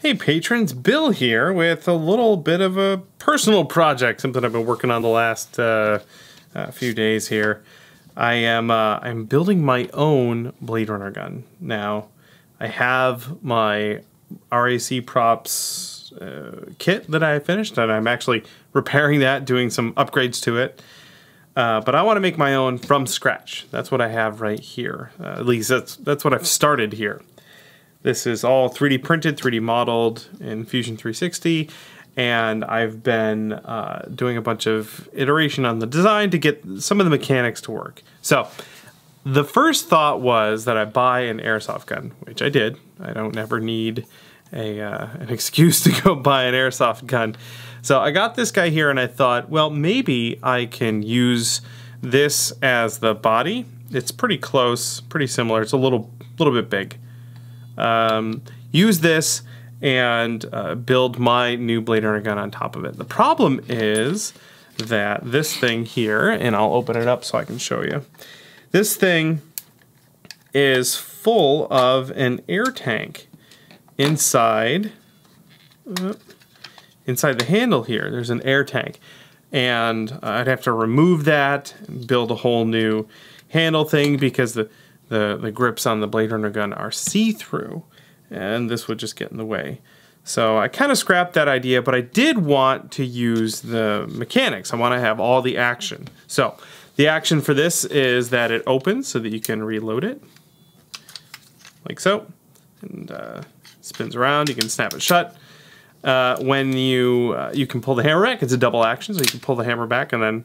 Hey patrons, Bill here with a little bit of a personal project, something I've been working on the last few days here. I'm building my own Blade Runner gun. Now, I have my RAC props kit that I finished, and I'm actually repairing that, doing some upgrades to it. But I want to make my own from scratch. That's what I have right here. At least that's what I've started here. This is all 3D printed, 3D modeled in Fusion 360, and I've been doing a bunch of iteration on the design to get some of the mechanics to work. So, the first thought was that I buy an airsoft gun, which I did. I don't ever need an excuse to go buy an airsoft gun. So I got this guy here, and I thought, well, maybe I can use this as the body. It's pretty close, pretty similar. It's a little bit big. Use this and build my new Blade Runner gun on top of it. The problem is that this thing here, and I'll open it up so I can show you. This thing is full of an air tank inside the handle here. There's an air tank, and I'd have to remove that and build a whole new handle thing because the grips on the Blade Runner gun are see-through, and this would just get in the way. So I kind of scrapped that idea, but I did want to use the mechanics. I want to have all the action. So the action for this is that it opens so that you can reload it, like so, and spins around. You can snap it shut. When you can pull the hammer back, it's a double action, so you can pull the hammer back and then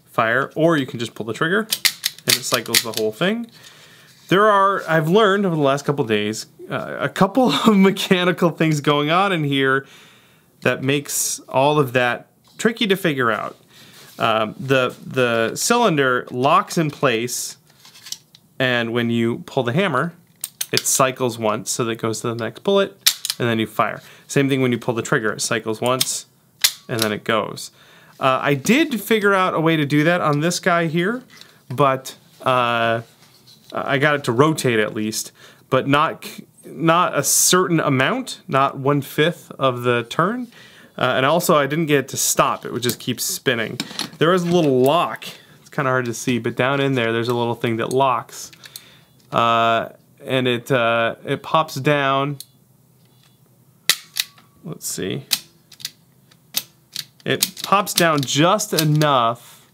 fire, or you can just pull the trigger, and it cycles the whole thing. I've learned over the last couple days, a couple of mechanical things going on in here that makes all of that tricky to figure out. The cylinder locks in place, and when you pull the hammer, it cycles once, so that it goes to the next bullet, and then you fire. Same thing when you pull the trigger, it cycles once, and then it goes. I did figure out a way to do that on this guy here, but I got it to rotate at least, but not a certain amount, not 1/5 of the turn. And also I didn't get it to stop, it would just keep spinning. There is a little lock, it's kind of hard to see, but down in there's a little thing that locks. And it pops down. Let's see. It pops down just enough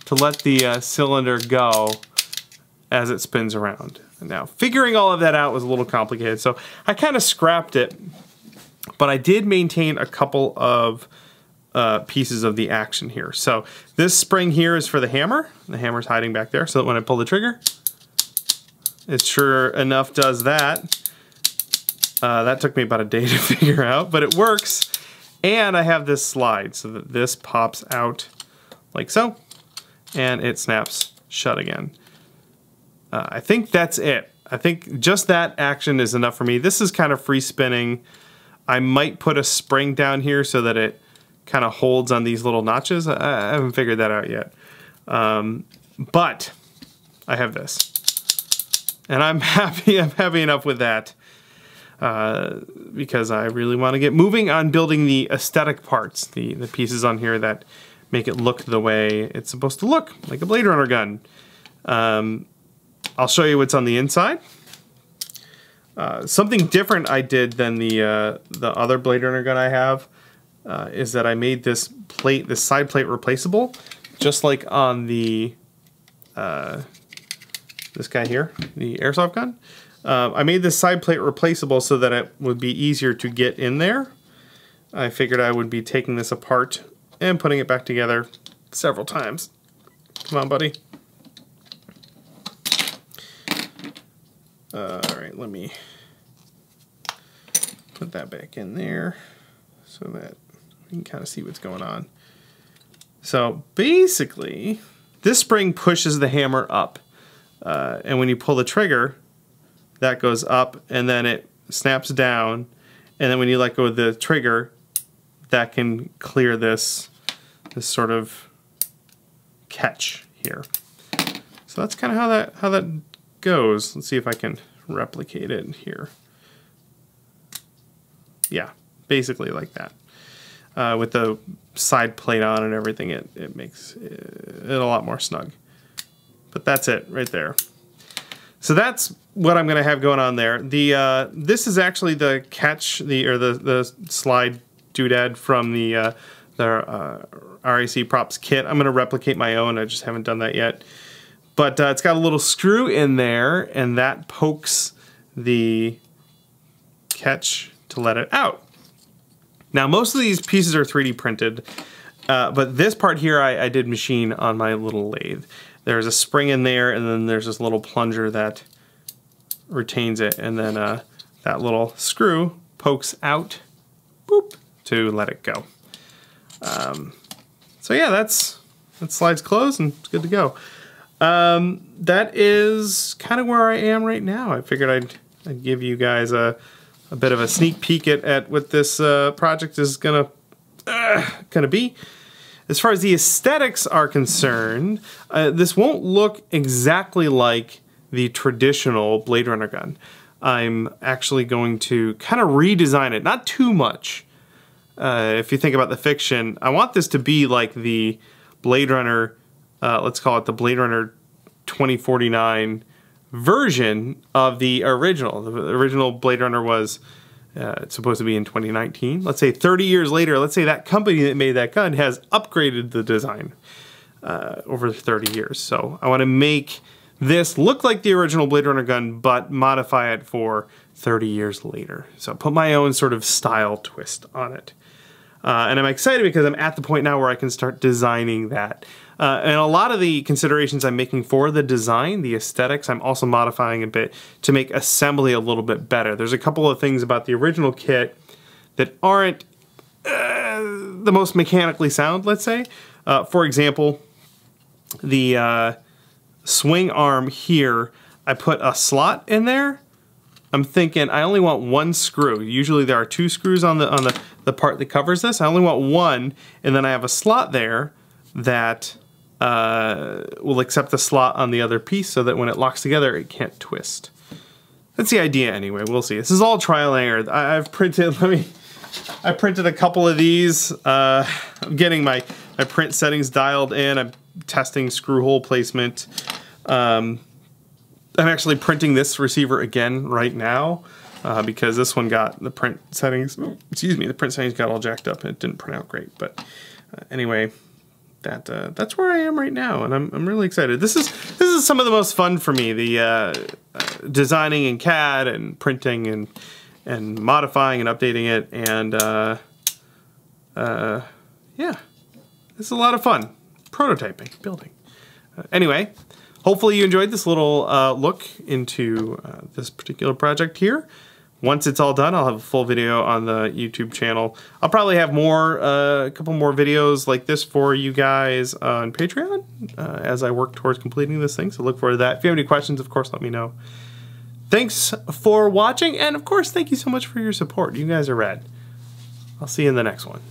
to let the cylinder go as it spins around. Now, figuring all of that out was a little complicated, so I kind of scrapped it, but I did maintain a couple of pieces of the action here. So this spring here is for the hammer. The hammer's hiding back there, so that when I pull the trigger, it sure enough does that. That took me about a day to figure out, but it works. And I have this slide so that this pops out like so, and it snaps shut again. I think that's it. I think just that action is enough for me. This is kind of free spinning. I might put a spring down here so that it kind of holds on these little notches. I haven't figured that out yet. But I have this. And I'm happy enough with that. Because I really want to get moving on building the aesthetic parts, the pieces on here that make it look the way it's supposed to look, like a Blade Runner gun. I'll show you what's on the inside. Something different I did than the other Blade Runner gun I have is that I made this plate, this side plate replaceable, just like on the this guy here, the airsoft gun. I made this side plate replaceable so that it would be easier to get in there. I figured I would be taking this apart and putting it back together several times. Come on, buddy. Alright, let me put that back in there so that we can kind of see what's going on. So basically, this spring pushes the hammer up. And when you pull the trigger, that goes up, and then it snaps down, and then when you let go of the trigger, that can clear this sort of catch here. So that's kind of how that goes. Let's see if I can replicate it here. Yeah, basically like that. With the side plate on and everything, it makes it a lot more snug. But that's it right there. So that's what I'm going to have going on there. This is actually the catch, the slide doodad from the RAC Props kit. I'm going to replicate my own. I just haven't done that yet. But it's got a little screw in there, and that pokes the catch to let it out. Now, most of these pieces are 3D printed, but this part here I did machine on my little lathe. There's a spring in there, and then there's this little plunger that retains it, and then that little screw pokes out, boop, to let it go. So yeah, that slides closed, and it's good to go. That is kind of where I am right now. I figured I'd give you guys a bit of a sneak peek at what this project is gonna be. As far as the aesthetics are concerned, this won't look exactly like the traditional Blade Runner gun. I'm actually going to kind of redesign it, not too much. If you think about the fiction, I want this to be like the Blade Runner, let's call it the Blade Runner 2049 version of the original. The original Blade Runner was it's supposed to be in 2019. Let's say 30 years later, let's say that company that made that gun has upgraded the design over 30 years. So I want to make this look like the original Blade Runner gun, but modify it for 30 years later. So put my own sort of style twist on it. And I'm excited because I'm at the point now where I can start designing that. And a lot of the considerations I'm making for the design, the aesthetics, I'm also modifying a bit to make assembly a little bit better. There's a couple of things about the original kit that aren't the most mechanically sound, let's say. For example, the swing arm here, I put a slot in there. I'm thinking I only want one screw. Usually there are two screws on the part that covers this. I only want one, and then I have a slot there that will accept the slot on the other piece so that when it locks together, it can't twist. That's the idea anyway. We'll see. This is all trial and error. I've printed, I printed a couple of these. I'm getting my print settings dialed in. I'm testing screw hole placement. I'm actually printing this receiver again right now because this one got the print settings, excuse me, the print settings got all jacked up and it didn't print out great. But anyway, that's where I am right now, and I'm really excited. This is some of the most fun for me, the designing in CAD and printing and modifying and updating it, and yeah, it's a lot of fun. Prototyping, building. Anyway, hopefully you enjoyed this little look into this particular project here. Once it's all done, I'll have a full video on the YouTube channel. I'll probably have a couple more videos like this for you guys on Patreon as I work towards completing this thing, so look forward to that. If you have any questions, of course, let me know. Thanks for watching, and of course, thank you so much for your support. You guys are rad. I'll see you in the next one.